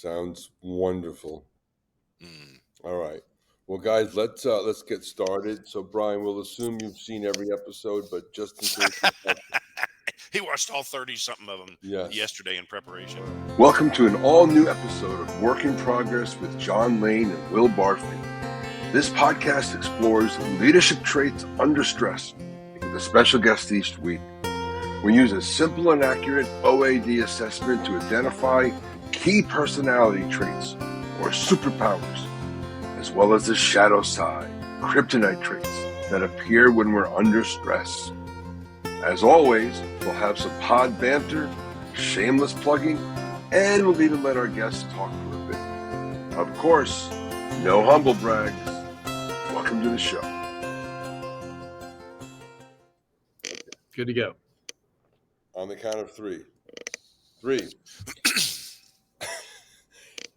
Sounds wonderful. Mm. All right. Well, guys, let's get started. So, Brian, we'll assume you've seen every episode, but just in case you haven't, He watched all 30-something of them yes. yesterday in preparation. Welcome to an all-new episode of Work in Progress with John Lane and Will Barfield. This podcast explores leadership traits under stress with a special guest each week. We use a simple and accurate OAD assessment to identify key personality traits or superpowers, as well as the shadow side, kryptonite traits that appear when we're under stress. As always, we'll have some pod banter, shameless plugging, and we'll even let our guests talk for a bit. Of course, no humble brags. Welcome to the show. Good to go. On the count of three.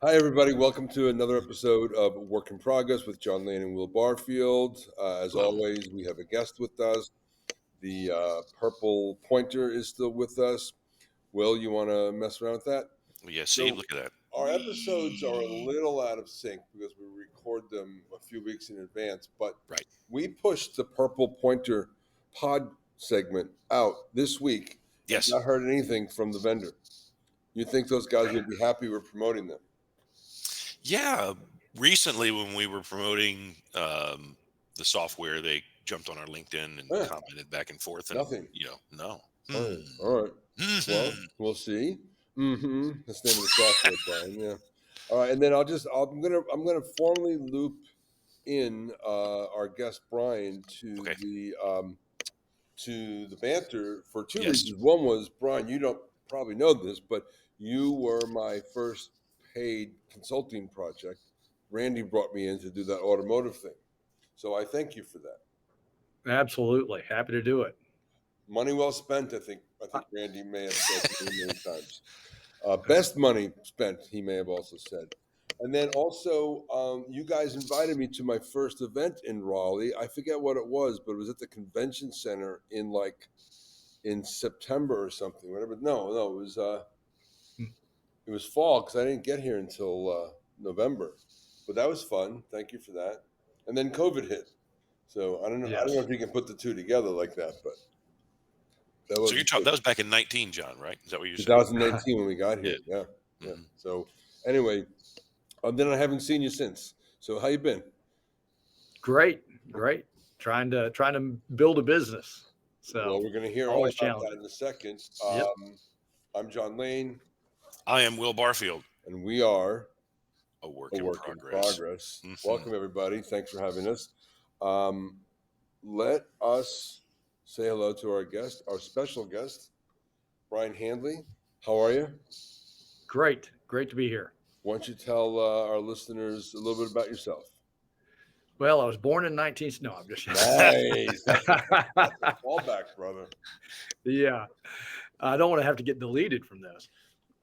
Hi, everybody. Welcome to another episode of Work in Progress with John Lane and Will Barfield. As always, we have a guest with us. The purple pointer is still with us. Will, you want to mess around with that? Yeah, see, So, look at that. Our episodes are a little out of sync because we record them a few weeks in advance, but Right. we pushed the purple pointer pod segment out this week. Yes. Not heard anything from the vendor. You think those guys would be happy we're promoting them? Yeah. Recently, when we were promoting the software, they jumped on our LinkedIn and commented back and forth. And, Nothing. No. All right. Well, we'll see. That's the name of the software, Brian. Yeah. All right, and then I'm gonna formally loop in our guest Brian to the banter for two reasons. One was, Brian, you don't probably know this, but you were my first paid consulting project. Randy brought me in to do that automotive thing, so I thank you for that. Absolutely. Happy to do it. Money well spent, I think Randy may have said many times. Best money spent, he may have also said. And then also, you guys invited me to my first event in Raleigh. I forget what it was, but it was at the convention center in September or something. Whatever. No, it was fall because I didn't get here until November. But that was fun. Thank you for that. And then COVID hit, so I don't know. Yes. I don't know if you can put the two together like that, but that was. So you're talking, that was back in 19, John, right? Is that what you're saying? 2019 when we got here. Yeah. Mm-hmm. So anyway, then I haven't seen you since. So how you been? Great. Trying to build a business. So well, we're going to hear all about that in a second. Yep. I'm John Lane. I am Will Barfield. And we are a work in progress. Mm-hmm. Welcome, everybody. Thanks for having us. Let us say hello to our guest, our special guest, Brian Handley. How are you? Great to be here. Why don't you tell our listeners a little bit about yourself? Well, I was born in 19. No, I'm just nice. That's a fallback, brother. Yeah, I don't want to have to get deleted from this.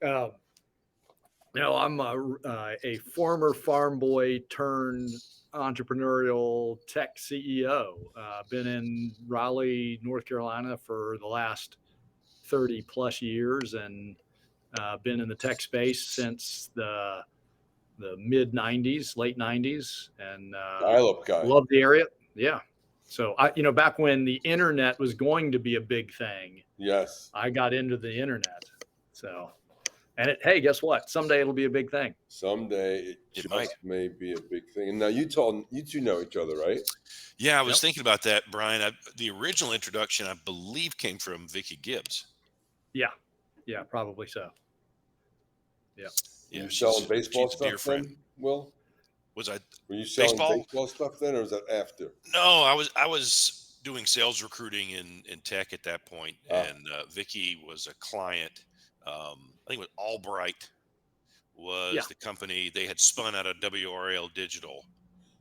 I'm a former farm boy turned entrepreneurial tech CEO. Been in Raleigh, North Carolina for the last 30 plus years, and been in the tech space since the mid 90s, late 90s, and dial-up guy. Love the area. Yeah. So back when the internet was going to be a big thing, yes, I got into the internet. So, and hey, guess what? Someday it'll be a big thing. Someday it may be a big thing. And now you two know each other, right? Yeah, I was thinking about that, Brian. The original introduction, I believe, came from Vickie Gibbs. Yeah, probably so. Yeah. You selling baseball stuff then, Will? Were you selling baseball stuff then, or was that after? No, I was doing sales recruiting in tech at that point, and Vickie was a client. I think it was Albright was the company. They had spun out of WRL Digital.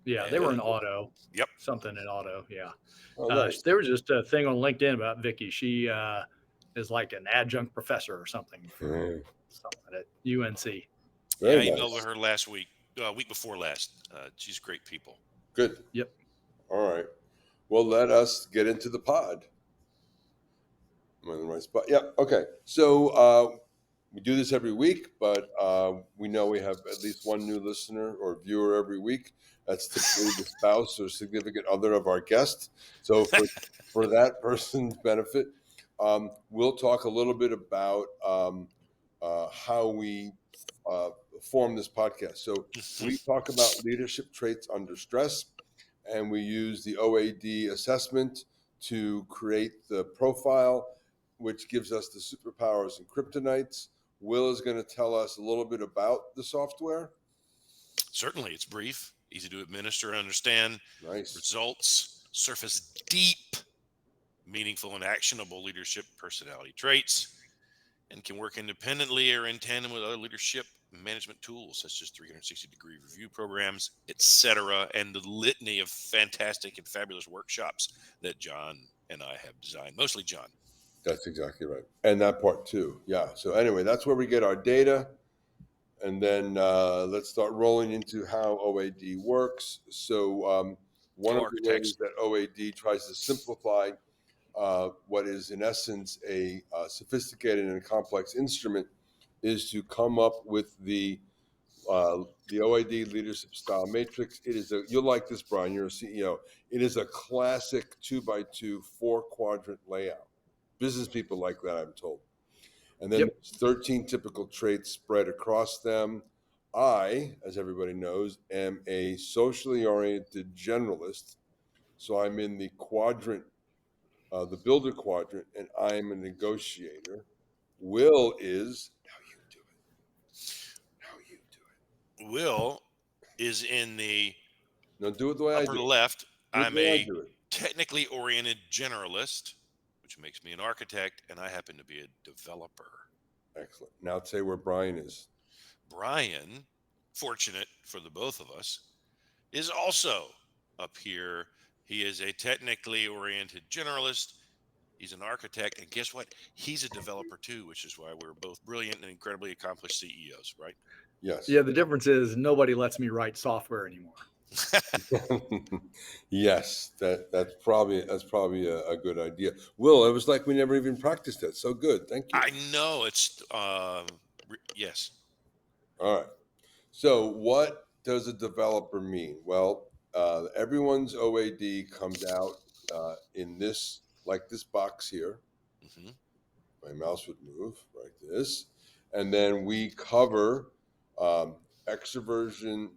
Yeah, they were in auto. Yep. Something in auto. Yeah. Nice. There was just a thing on LinkedIn about Vickie. She is like an adjunct professor or something at UNC. I emailed her last week, week before last. She's great people. Good. Yep. All right. Well, let us get into the pod. Am I in the right spot? Yeah. Okay. So we do this every week, but we know we have at least one new listener or viewer every week. That's typically the spouse or significant other of our guest. So for that person's benefit, we'll talk a little bit about how we form this podcast. So we talk about leadership traits under stress, and we use the OAD assessment to create the profile, which gives us the superpowers and kryptonites. Will is going to tell us a little bit about the software. Certainly, it's brief, easy to administer and understand. Nice. Results surface deep, meaningful, and actionable leadership personality traits, and can work independently or in tandem with other leadership management tools such as 360-degree review programs, etc., and the litany of fantastic and fabulous workshops that John and I have designed, mostly John. That's exactly right. And that part too. Yeah. So anyway, that's where we get our data. And then let's start rolling into how OAD works. So one of the ways that OAD tries to simplify what is in essence a sophisticated and complex instrument is to come up with the OAD leadership style matrix. It is you'll like this, Brian. You're a CEO. It is a classic 2x2 4-quadrant layout. Business people like that, I'm told. And then there's 13 typical traits spread across them. I, as everybody knows, am a socially oriented generalist. So I'm in the quadrant, the builder quadrant, and I'm a negotiator. Will is, now you do it. Will is in the Do it the way I upper do. left. I'm a do it. technically oriented generalist, which makes me an architect, and I happen to be a developer. Excellent. Now say where Brian is. Brian, fortunate for the both of us, is also up here. He is a technically oriented generalist. He's an architect, and guess what? He's a developer too, which is why we're both brilliant and incredibly accomplished CEOs, right? Yes. Yeah, the difference is nobody lets me write software anymore. Yes, that's probably a good idea. Will, it was like we never even practiced it. So good, thank you. I know it's yes. All right. So what does a developer mean? Well, everyone's OAD comes out in this, like this box here. Mm-hmm. My mouse would move like this, and then we cover extroversion.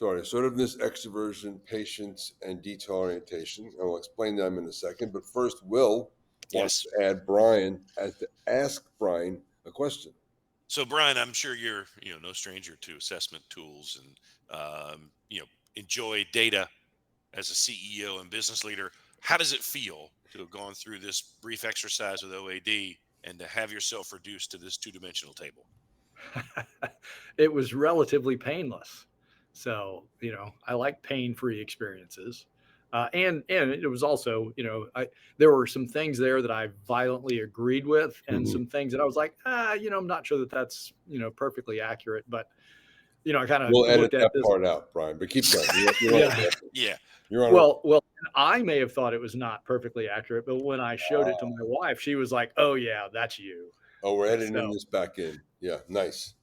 Assertiveness, extroversion, patience, and detail orientation. And we'll explain them in a second. But first, Will wants to add Brian as to ask Brian a question. So, Brian, I'm sure you're no stranger to assessment tools and enjoy data as a CEO and business leader. How does it feel to have gone through this brief exercise with OAD and to have yourself reduced to this two-dimensional table? It was relatively painless. So, I like pain-free experiences. And it was also, there were some things there that I violently agreed with, and some things that I was like, I'm not sure that that's, perfectly accurate, but, I kind of we'll edit looked at that part out, Brian, but keep going. Yeah. You're on well, I may have thought it was not perfectly accurate, but when I showed it to my wife, she was like, "Oh yeah, that's you." Oh, we're editing this back in. Yeah, nice.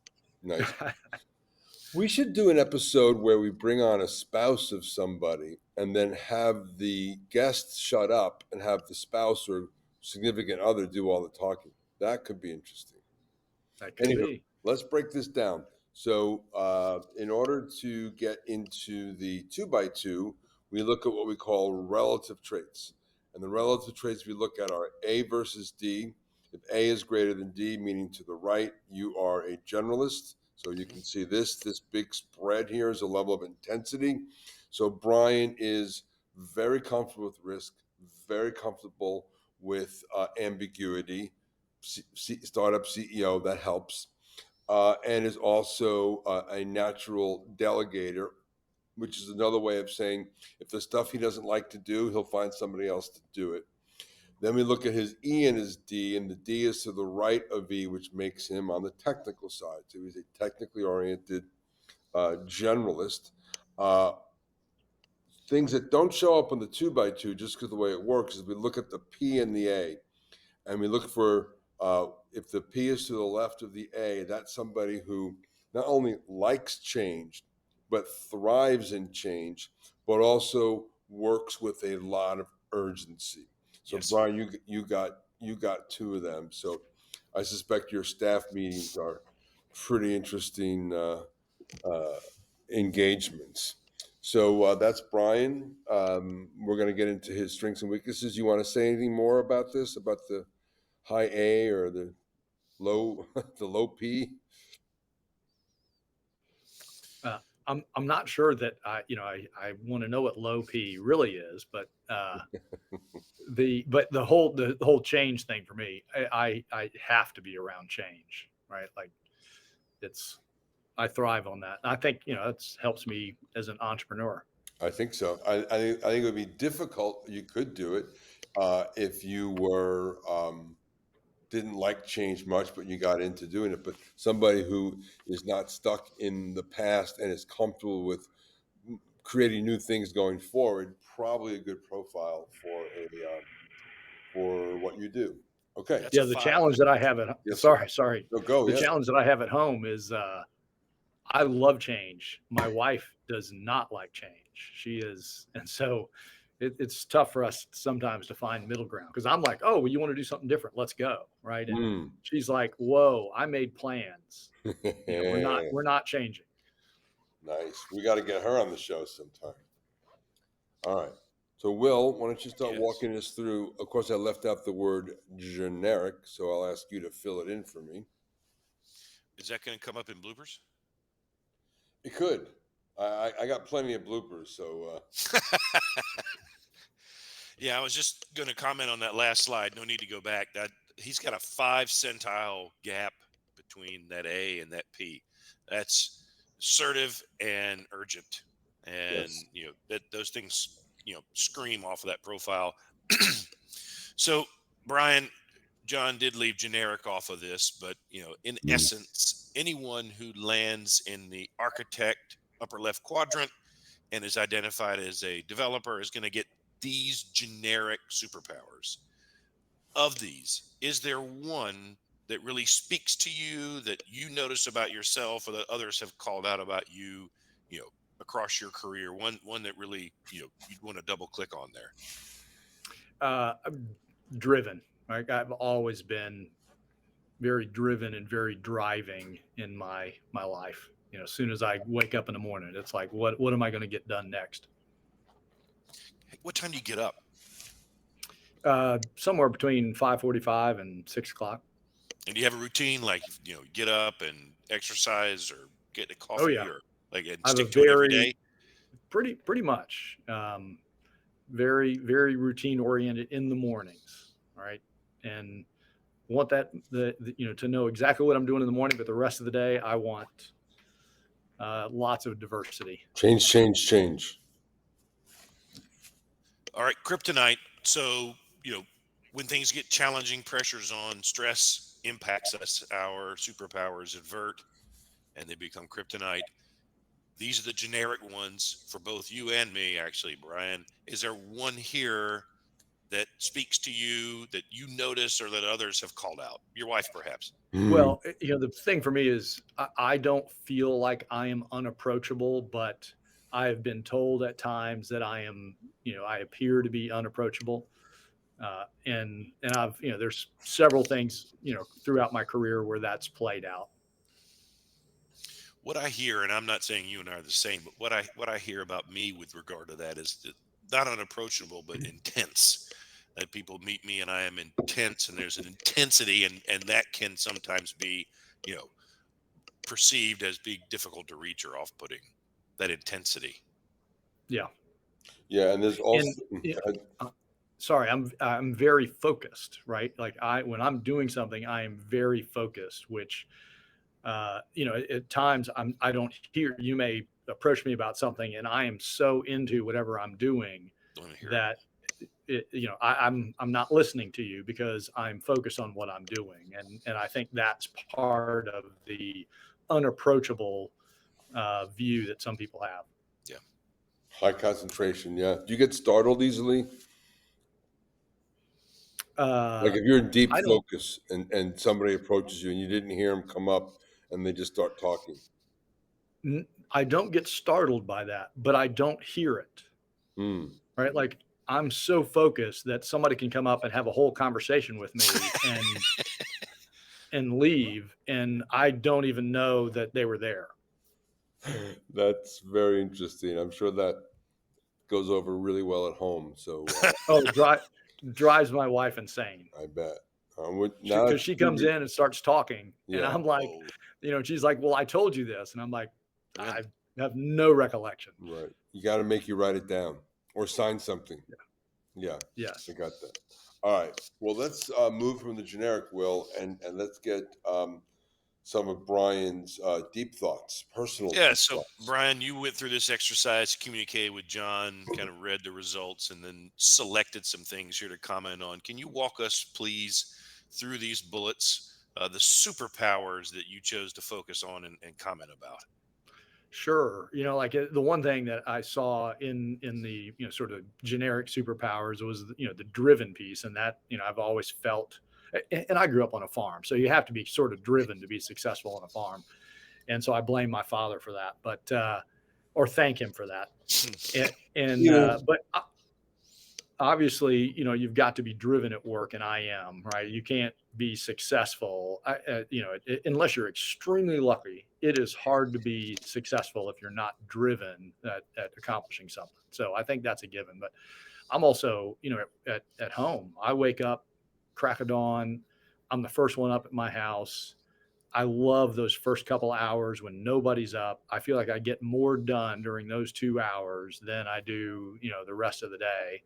We should do an episode where we bring on a spouse of somebody and then have the guests shut up and have the spouse or significant other do all the talking. That could be interesting. That could be. Let's break this down. So in order to get into the 2x2, we look at what we call relative traits. And the relative traits we look at are A versus D. If A is greater than D, meaning to the right, you are a generalist. So you can see this big spread here is a level of intensity. So Brian is very comfortable with risk, very comfortable with ambiguity. Startup CEO, that helps. And is also a natural delegator, which is another way of saying if the stuff he doesn't like to do, he'll find somebody else to do it. Then we look at his E and his D, and the D is to the right of E, which makes him on the technical side. So he's a technically oriented generalist. Things that don't show up on the 2x2 just because of the way it works is we look at the P and the A, and we look for If the P is to the left of the A, that's somebody who not only likes change, but thrives in change, but also works with a lot of urgency. So, Yes. Brian, you got two of them. So, I suspect your staff meetings are pretty interesting engagements. So that's Brian. We're going to get into his strengths and weaknesses. You want to say anything more about this, about the high A or the low the low P? I'm not sure that I want to know what low P really is, but the whole change thing for me, I have to be around change, right? Like I thrive on that. And I think it helps me as an entrepreneur. I think so. I think it would be difficult. You could do it if you were didn't like change much, but you got into doing it. But somebody who is not stuck in the past and is comfortable with creating new things going forward, probably a good profile for what you do. Okay. That's Yeah, a the five. challenge that I have at Yes, sorry. No, go. The Yeah. challenge that I have at home is I love change. My wife does not like change. She is, and so it's tough for us sometimes to find middle ground because I'm like, oh, well, you want to do something different? Let's go, right? And she's like, whoa, I made plans. We're not changing. Nice. We got to get her on the show sometime. All right. So, Will, why don't you start Yes. walking us through? Of course, I left out the word generic, so I'll ask you to fill it in for me. Is that going to come up in bloopers? It could. I got plenty of bloopers, so. Yeah, I was just going to comment on that last slide. No need to go back. That he's got a 5 centile gap between that A and that P. That's assertive and urgent, and Yes. that those things scream off of that profile. So, Brian, John did leave generic off of this, but in essence, anyone who lands in the architect upper left quadrant and is identified as a developer is going to get these generic superpowers. Of these, is there one that really speaks to you that you notice about yourself or that others have called out about you, across your career? One that really, you'd want to double click on there. I'm driven. Like I've always been very driven and very driving in my life. As soon as I wake up in the morning, it's like, what am I going to get done next? What time do you get up? Somewhere between 5:45 and 6 o'clock. And do you have a routine, like get up and exercise or get a coffee? Oh yeah, or and I have stick to it every day? Pretty much. Very very routine oriented in the mornings. All right, and want that to know exactly what I'm doing in the morning, but the rest of the day I want lots of diversity. Change. All right, kryptonite. So, when things get challenging, pressures on, stress impacts us, our superpowers invert and they become kryptonite. These are the generic ones for both you and me, actually, Brian. Is there one here that speaks to you that you notice or that others have called out? Your wife, perhaps. Well, the thing for me is I don't feel like I am unapproachable, but I have been told at times that I am, I appear to be unapproachable. And I've, there's several things, throughout my career where that's played out. What I hear, and I'm not saying you and I are the same, but what I hear about me with regard to that is that not unapproachable, but intense. That people meet me and I am intense, and there's an intensity, and that can sometimes be, perceived as being difficult to reach or off-putting. That intensity. Yeah. Yeah, and there's also. Sorry, I'm very focused, right? Like when I'm doing something, I am very focused, which, at times I don't hear, you may approach me about something and I am so into whatever I'm doing that I'm not listening to you because I'm focused on what I'm doing. And I think that's part of the unapproachable view that some people have. Yeah. High concentration. Yeah. Do you get startled easily? Like if you're in deep I don't. focus and somebody approaches you and you didn't hear them come up and they just start talking. I don't get startled by that, but I don't hear it. Hmm. Right? Like I'm so focused that somebody can come up and have a whole conversation with me and leave, and I don't even know that they were there. That's very interesting. I'm sure that goes over really well at home. So Oh, drives my wife insane. I bet. Because she comes in and starts talking, and Yeah. I'm like, Oh, she's like, "Well, I told you this," and I'm like, when? "I have no recollection." Right. You got to make you write it down or sign something. Yeah. Yes. I got that. All right. Well, let's move from the generic, Will, and let's get some of Brian's deep thoughts, personal Yeah. deep So, thoughts. Brian, you went through this exercise, communicated with John, kind of read the results, and then selected some things here to comment on. Can you walk us, please, through these bullets, the superpowers that you chose to focus on and comment about? Sure. Like the one thing that I saw in the, sort of generic superpowers was, the driven piece. And that, I've always felt, and I grew up on a farm. So you have to be sort of driven to be successful on a farm. And so I blame my father for that, or thank him for that. But obviously, you've got to be driven at work, and I am, right? You can't be successful, unless you're extremely lucky. It is hard to be successful if you're not driven at accomplishing something. So I think that's a given. But I'm also, at home, I wake up, crack of dawn. I'm the first one up at my house. I love those first couple hours when nobody's up. I feel like I get more done during those 2 hours than I do, the rest of the day.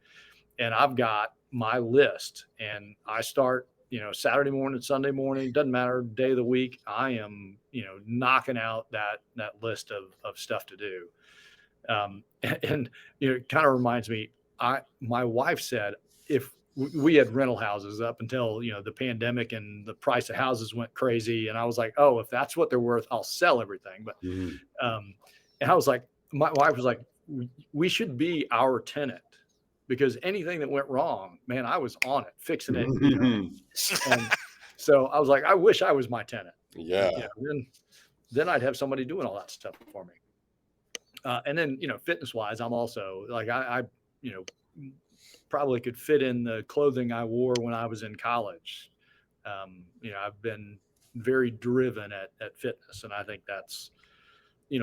And I've got my list, and I start, Saturday morning, Sunday morning, doesn't matter day of the week. I am, knocking out that list of stuff to do. And it kind of reminds me, my wife said, if we had rental houses up until, the pandemic and the price of houses went crazy. And I was like, oh, if that's what they're worth, I'll sell everything. But, and I was like, my wife was like, we should be our tenant. Because anything that went wrong, man, I was on it, fixing it. And so I was like, I wish I was my tenant. Yeah. Then I'd have somebody doing all that stuff for me. And then, fitness wise, I'm also like, I probably could fit in the clothing I wore when I was in college. I've been very driven at fitness. And I think that's,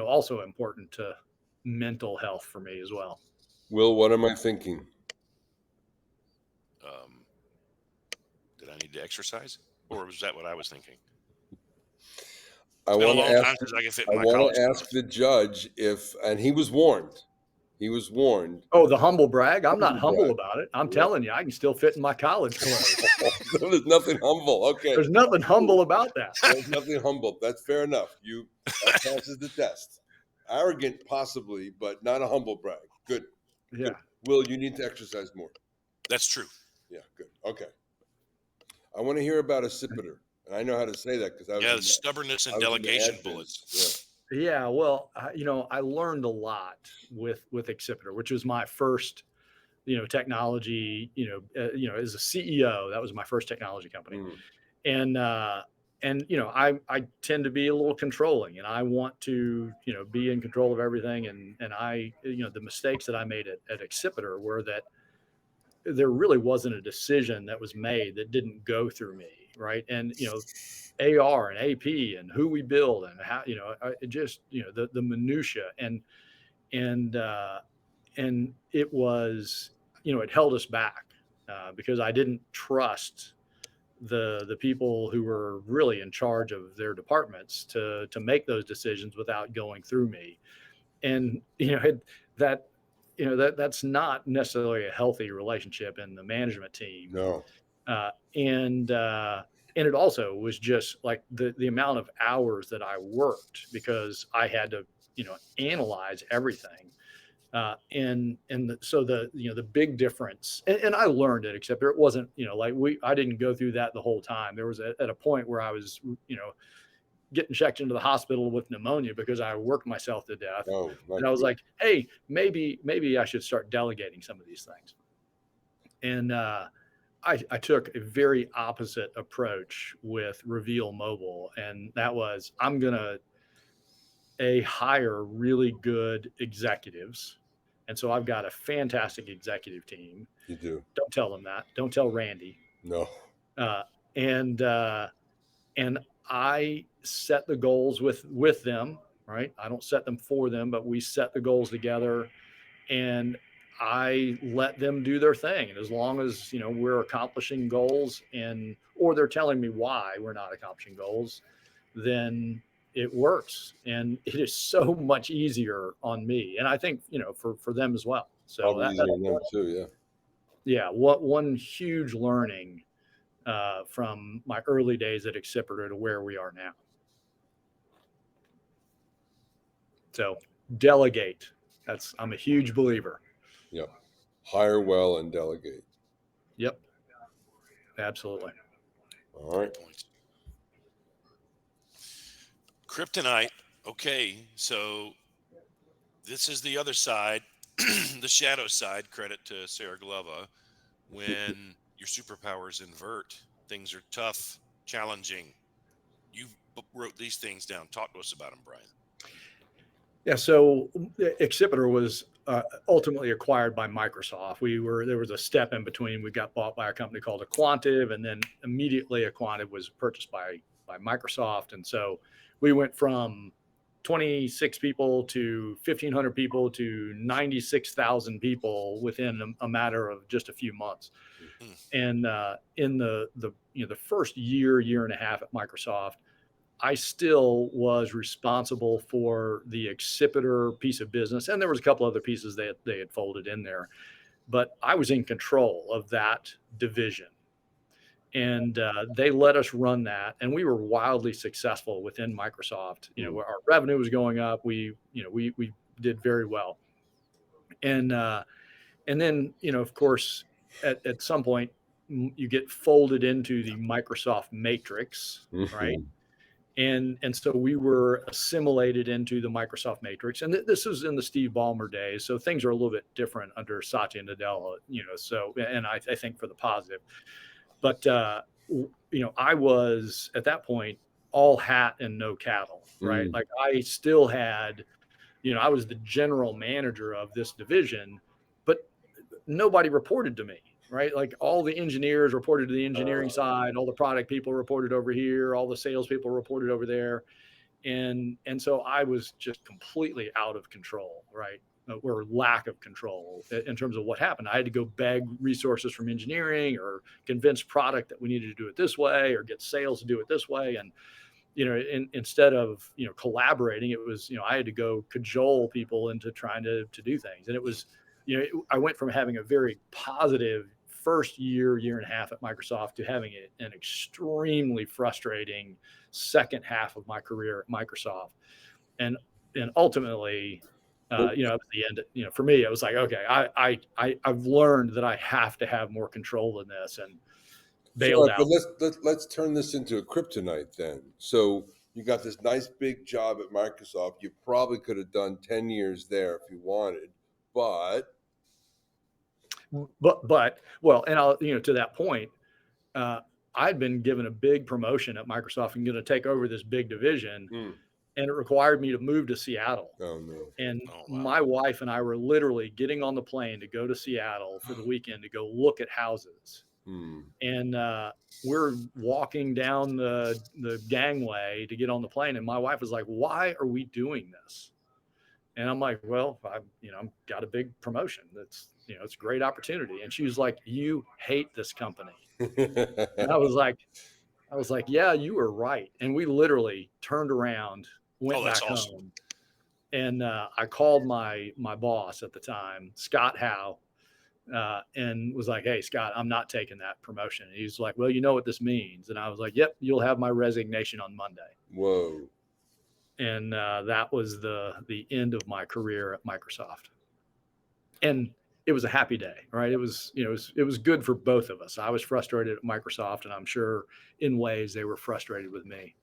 also important to mental health for me as well. Will, what am I thinking? Did I need to exercise, or was that what I was thinking? I want to ask the judge and he was warned. He was warned. Oh, the humble brag. I'm not humble about it. I'm telling you, I can still fit in my college clothes. There's nothing humble. Okay. There's nothing humble about that. There's nothing humble. That's fair enough. That passes the test. Arrogant, possibly, but not a humble brag. Good. Yeah. Good. Will, you need to exercise more. That's true. Yeah, good. Okay. I want to hear about a accipiter. And I know how to say that because the stubbornness and delegation bullets. Yeah. Well, I learned a lot with accipiter, which was my first, technology, as a CEO, that was my first technology company. And I tend to be a little controlling, and I want to, be in control of everything. And I, the mistakes that I made at accipiter were that there really wasn't a decision that was made that didn't go through me. Right. And, AR and AP and who we build and how, just, the minutia and it was, it held us back because I didn't trust the people who were really in charge of their departments to make those decisions without going through me. And, that's not necessarily a healthy relationship in the management team. No. And it also was just like the amount of hours that I worked because I had to, analyze everything. So the big difference, and I learned it, except it wasn't, I didn't go through that the whole time. There was at a point where I was, getting checked into the hospital with pneumonia because I worked myself to death. Oh, and I was like, hey, maybe I should start delegating some of these things. And I took a very opposite approach with Rveal Mobile, and that was I'm gonna hire really good executives, and so I've got a fantastic executive team. You do. Don't tell them that. Don't tell Randy. No. Uh, and and I set the goals with them. Right. I don't set them for them, but we set the goals together, and I let them do their thing. And as long as, we're accomplishing goals or they're telling me why we're not accomplishing goals, then it works. And it is so much easier on me. And I think, for them as well. So Probably easier on them too. Yeah. yeah, what one huge learning from my early days at Accipiter to where we are now. So delegate. I'm a huge believer. Yep. Hire well and delegate. Yep. Absolutely. All right. Kryptonite. Okay, so this is the other side, the shadow side. Credit to Sarah Glover. When your superpowers invert, things are tough, challenging. You wrote these things down. Talk to us about them, Brian. Yeah, so Accipiter was ultimately acquired by Microsoft. There was a step in between. We got bought by a company called Aquantive, and then immediately Aquantive was purchased by Microsoft. And so we went from 26 people to 1,500 people to 96,000 people within a matter of just a few months. And in the first year and a half at Microsoft, I still was responsible for the Accipiter piece of business, and there was a couple other pieces they had folded in there, but I was in control of that division, and they let us run that, and we were wildly successful within Microsoft. Our revenue was going up. We did very well, and then of course at some point you get folded into the Microsoft matrix, right? And so we were assimilated into the Microsoft matrix. And this was in the Steve Ballmer days. So things are a little bit different under Satya Nadella, so, and I think for the positive. But, I was at that point all hat and no cattle, right? Like I still had, I was the general manager of this division, but nobody reported to me. Right. Like all the engineers reported to the engineering side, all the product people reported over here, all the sales people reported over there. And so I was just completely out of control, right? Or lack of control in terms of what happened. I had to go beg resources from engineering or convince product that we needed to do it this way or get sales to do it this way. And, instead of, collaborating, it was, I had to go cajole people into trying to do things. And it was, I went from having a very positive first year and a half at Microsoft to having an extremely frustrating second half of my career at Microsoft. And ultimately, at the end, for me, it was like, okay, I've learned that I have to have more control in this and bailed out. But let's turn this into a kryptonite then. So you got this nice big job at Microsoft. You probably could have done 10 years there if you wanted, but well, and I'll, to that point, I'd been given a big promotion at Microsoft and going to take over this big division, and it required me to move to Seattle. Oh no! And my wife and I were literally getting on the plane to go to Seattle for the weekend to go look at houses. And we're walking down the gangway to get on the plane, and my wife was like, "Why are we doing this?" And I'm like, "Well, I've got a big promotion. That's it's a great opportunity." And she was like, "You hate this company." And I was like, "Yeah, you were right." And we literally turned around, went back home, and I called my boss at the time, Scott Howe, and was like, "Hey, Scott, I'm not taking that promotion." And he's like, "Well, you know what this means?" And I was like, "Yep, you'll have my resignation on Monday." Whoa. And that was the end of my career at Microsoft. And it was a happy day, right? It was, it was good for both of us. I was frustrated at Microsoft, and I'm sure in ways they were frustrated with me.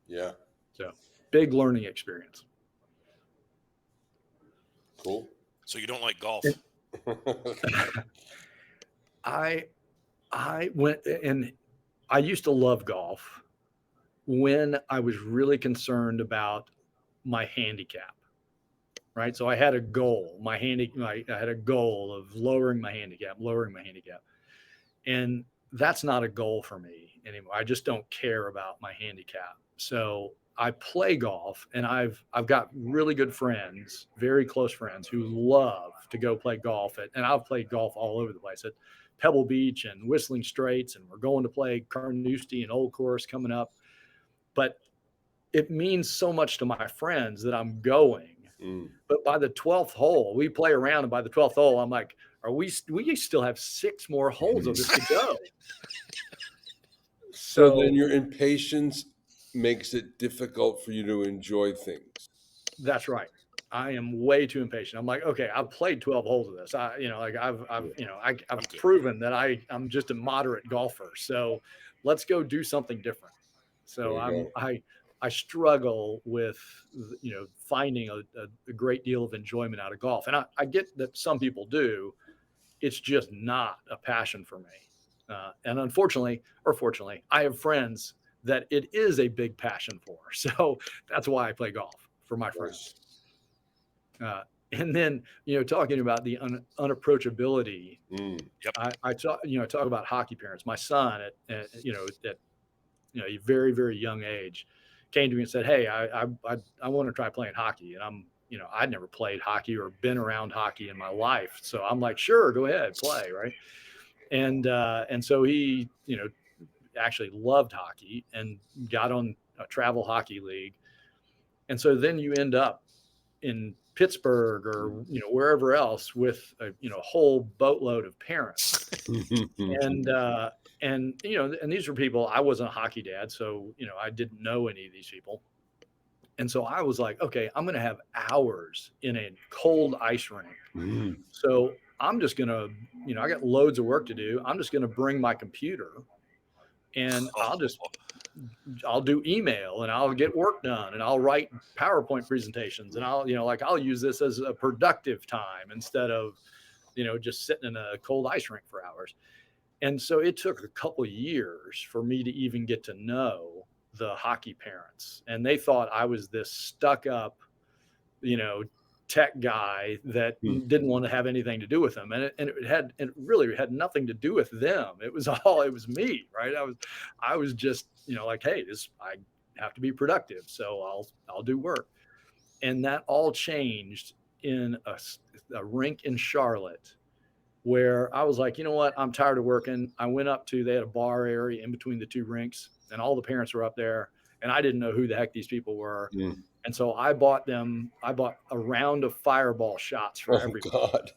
Yeah. So big learning experience. Cool. So you don't like golf? I went, and I used to love golf when I was really concerned about my handicap, right? So I had a goal, I had a goal of lowering my handicap, and that's not a goal for me anymore. I just don't care about my handicap. So I play golf, and I've got really good friends, very close friends, who love to go play golf and I've played golf all over the place at Pebble Beach and Whistling Straits, and we're going to play Carnoustie and Old Course coming up. But it means so much to my friends that I'm going. But by the 12th hole, we play around, and by the 12th hole, I'm like, we still have 6 more holes of this to go. So then your impatience makes it difficult for you to enjoy things. That's right. I am way too impatient. I'm like, okay, I've played 12 holes of this. I've proven that I'm just a moderate golfer. So let's go do something different. So I struggle with, finding a great deal of enjoyment out of golf. And I get that some people do. It's just not a passion for me. And unfortunately, or fortunately, I have friends that it is a big passion for. So that's why I play golf, for my friends. And then, talking about the unapproachability, I talk about hockey parents. My son at a very, very young age came to me and said, "Hey, I want to try playing hockey." And I'd never played hockey or been around hockey in my life. So I'm like, sure, go ahead, play. Right. And so he, actually loved hockey and got on a travel hockey league. And so then you end up in Pittsburgh or, wherever else with a whole boatload of parents. And these were people, I wasn't a hockey dad. So, I didn't know any of these people. And so I was like, okay, I'm going to have hours in a cold ice rink. So I'm just going to, I got loads of work to do. I'm just going to bring my computer and I'll do email and I'll get work done and I'll write PowerPoint presentations and I'll use this as a productive time instead of, just sitting in a cold ice rink for hours. And so it took a couple of years for me to even get to know the hockey parents. And they thought I was this stuck up, tech guy that didn't want to have anything to do with them. And it really had nothing to do with them. It was me, right? I was just, like, hey, I have to be productive. So I'll do work. And that all changed in a rink in Charlotte where I was like, you know what? I'm tired of working. I went up they had a bar area in between the 2 rinks and all the parents were up there and I didn't know who the heck these people were. And so I bought a round of fireball shots for everybody. God.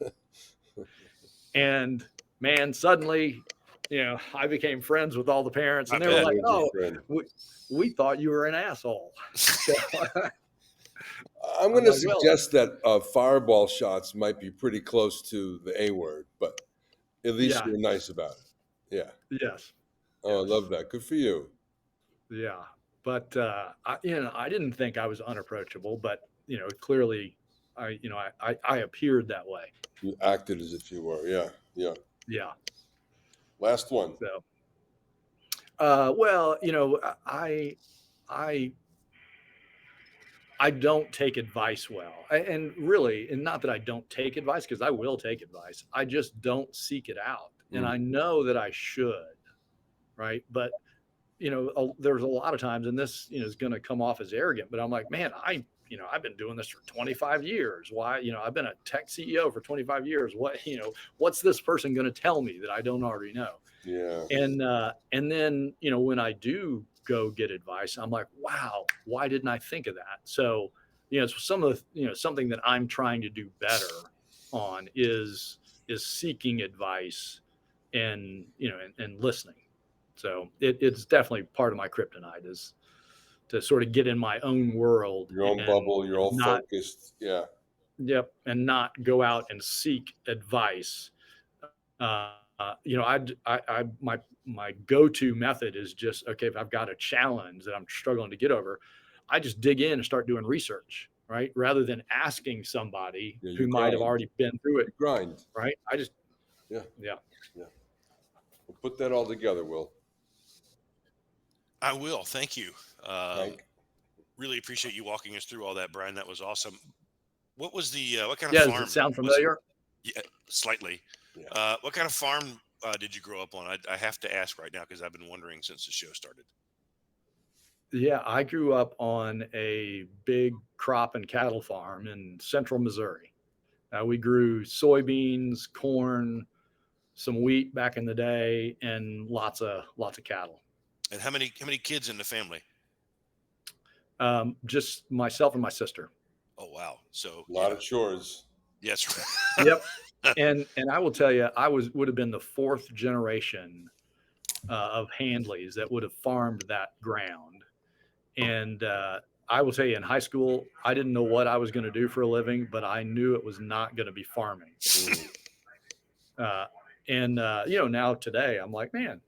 And man, suddenly, I became friends with all the parents and they were like, oh, we thought you were an asshole. I'm going to suggest that fireball shots might be pretty close to the A word, but at least you're nice about it. Yeah. Yes. Oh, I love that. Good for you. Yeah. But, I didn't think I was unapproachable, but, clearly I appeared that way. You acted as if you were. Yeah. Yeah. Yeah. Last one. So, well, I don't take advice well. And really, and not that I don't take advice, because I will take advice. I just don't seek it out. And I know that I should. Right. But, there's a lot of times, and this, is going to come off as arrogant, but I'm like, man, I've been doing this for 25 years. Why, I've been a tech CEO for 25 years. What's this person going to tell me that I don't already know? Yeah. And then, when I do go get advice, I'm like, wow, why didn't I think of that? So, it's some of the, something that I'm trying to do better on is seeking advice and, and listening. So it's definitely part of my kryptonite is to sort of get in my own world, your own bubble, your own focused. Yeah. Yep. And not go out and seek advice. My go-to method is just, okay, if I've got a challenge that I'm struggling to get over, I just dig in and start doing research, right? Rather than asking somebody who might have already been through it. You grind. Right. I just, Yeah. Yeah. Yeah. put that all together, Will. I will. Thank you. Thank. Really appreciate you walking us through all that, Brian. That was awesome. What was the what kind of Yeah, does it farm sound was it? familiar? Yeah, slightly. Yeah. What kind of farm did you grow up on? I have to ask right now because I've been wondering since the show started. Yeah, I grew up on a big crop and cattle farm in central Missouri. We grew soybeans, corn, some wheat back in the day, and lots of cattle. And how many kids in the family? Just myself and my sister. Oh wow. So A lot of chores. yes. Yep. And I will tell you, would have been the fourth generation of Handleys that would have farmed that ground. And I will tell you, in high school, I didn't know what I was going to do for a living, but I knew it was not going to be farming. Uh, now today, I'm like, man,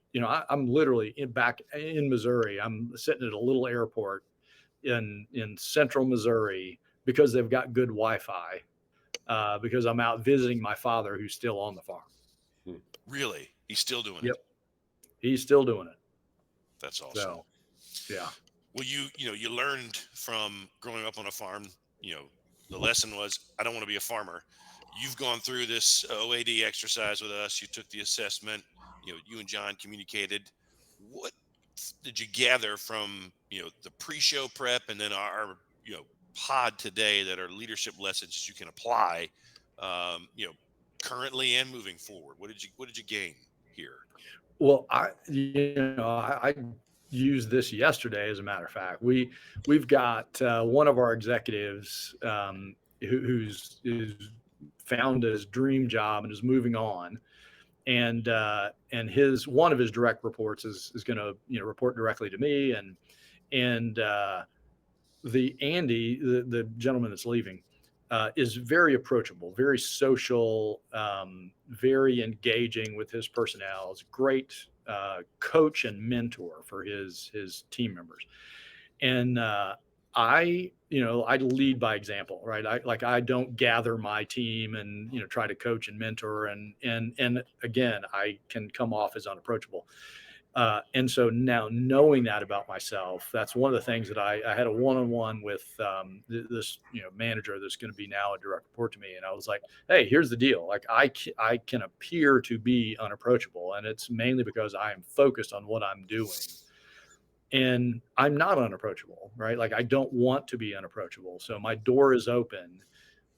I'm literally back in Missouri. I'm sitting at a little airport in central Missouri because they've got good Wi-Fi. Because I'm out visiting my father, who's still on the farm. Really? He's still doing Yep, it. he's still doing it. That's awesome. So, yeah. Well, you learned from growing up on a farm. The lesson was I don't want to be a farmer. You've gone through this OAD exercise with us. You took the assessment. You and John communicated. What did you gather from the pre-show prep and then our pod today that are leadership lessons you can apply currently and moving forward? What did you gain here? Well, I used this yesterday. As a matter of fact, we've got one of our executives who's found his dream job and is moving on, and his one of his direct reports is going to report directly to me, and the Andy, the gentleman that's leaving, is very approachable, very social, very engaging with his personnel. Is a great coach and mentor for his team members. And I lead by example, right? I don't gather my team and try to coach and mentor, and again, I can come off as unapproachable. And so now knowing that about myself, that's one of the things that I had a one-on-one with this manager that's going to be now a direct report to me. And I was like, hey, here's the deal. Like I can appear to be unapproachable, and it's mainly because I am focused on what I'm doing. And I'm not unapproachable, right? Like I don't want to be unapproachable. So my door is open.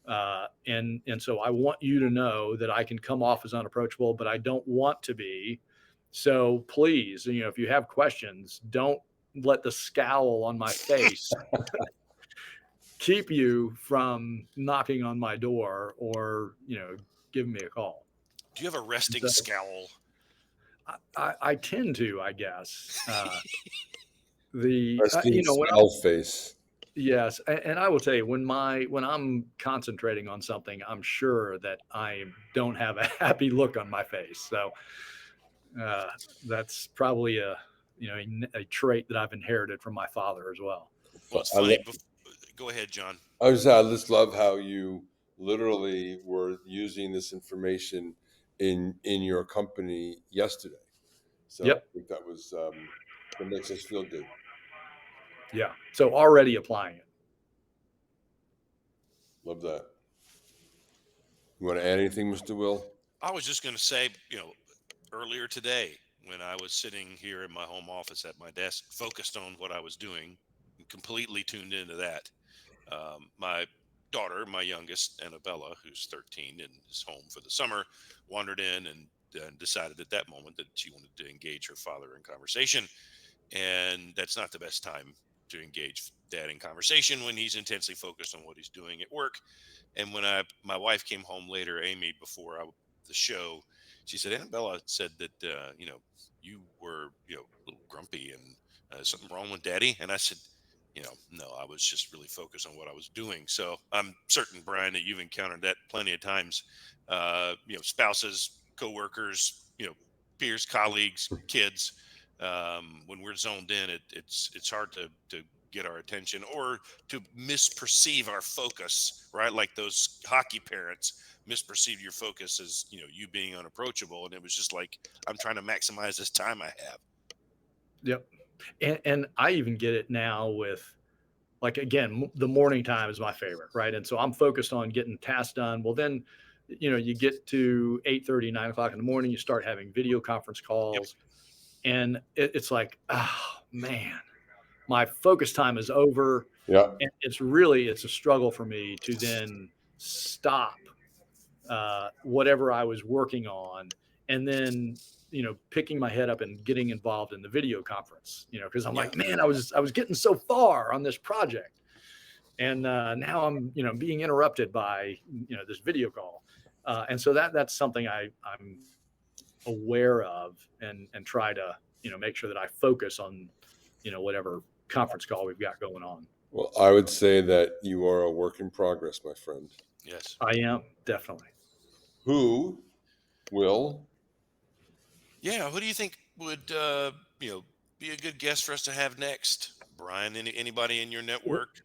And so I want you to know that I can come off as unapproachable, but I don't want to be. So please, if you have questions, don't let the scowl on my face keep you from knocking on my door or, giving me a call. Do you have a resting scowl? I tend to, I guess. Resting scowl face. Yes, and I will tell you, when I'm concentrating on something, I'm sure that I don't have a happy look on my face. So that's probably a trait that I've inherited from my father as well. Well, it's funny. Go ahead, John. I just love how you literally were using this information in your company yesterday. So Yep. I think that was that makes us feel good. Yeah. So already applying it. Love that. You want to add anything, Mr. Will? I was just going to say, earlier today when I was sitting here in my home office at my desk, focused on what I was doing, and completely tuned into that. My daughter, my youngest, Annabella, who's 13 and is home for the summer, wandered in and decided at that moment that she wanted to engage her father in conversation. And that's not the best time to engage dad in conversation when he's intensely focused on what he's doing at work. And when my wife came home later, Amy, before the show, she said, Annabella said that, you were, a little grumpy and something wrong with daddy. And I said, no, I was just really focused on what I was doing. So I'm certain, Brian, that you've encountered that plenty of times, spouses, coworkers, peers, colleagues, kids. When we're zoned in, it's hard to get our attention or to misperceive our focus, right? Like those hockey parents misperceive your focus as, you being unapproachable. And it was just like, I'm trying to maximize this time I have. Yep. And I even get it now with, like, again, the morning time is my favorite, right? And so I'm focused on getting tasks done. Well, then, you get to 8:30, 9 o'clock in the morning, you start having video conference calls. Yep. And it's like, oh man, my focus time is over. Yeah. And it's a struggle for me to then stop whatever I was working on, and then, picking my head up and getting involved in the video conference, because I'm like, man, I was getting so far on this project. And now I'm, being interrupted by, this video call. And so that's something I'm aware of and try to, make sure that I focus on, whatever conference call we've got going on. Well, I would say that you are a work in progress, my friend. Yes, I am, definitely. Who will? Yeah. Who do you think would, be a good guest for us to have next? Brian, anybody in your network?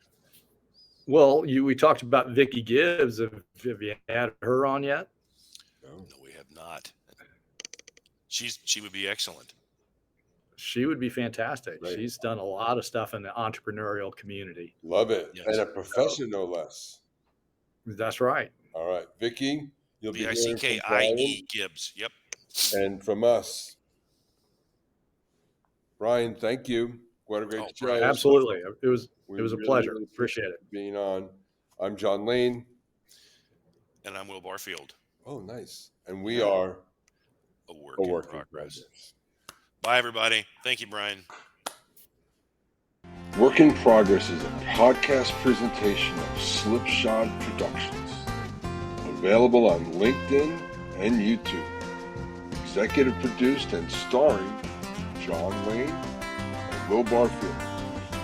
Well, we talked about Vickie Gibbs. Have you had her on yet? No, we have not. She would be excellent. She would be fantastic. Right. She's done a lot of stuff in the entrepreneurial community. Love it. Yes. And a profession, no less. That's right. All right. Vickie, you'll be hearing from Vickie Brian. Gibbs. Yep. And from us. Brian, thank you. What a great show. Absolutely. It was a really, pleasure. really Appreciate it. Being on. I'm John Lane. And I'm Will Barfield. Oh, nice. And we are a work in progress. Bye, everybody. Thank you, Brian. Work in Progress is a podcast presentation of Slipshod Productions. Available on LinkedIn and YouTube. Executive produced and starring John Lane and Will Barfield.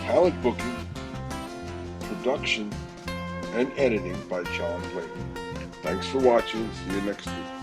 Talent booking, production, and editing by John Lane. Thanks for watching. See you next week.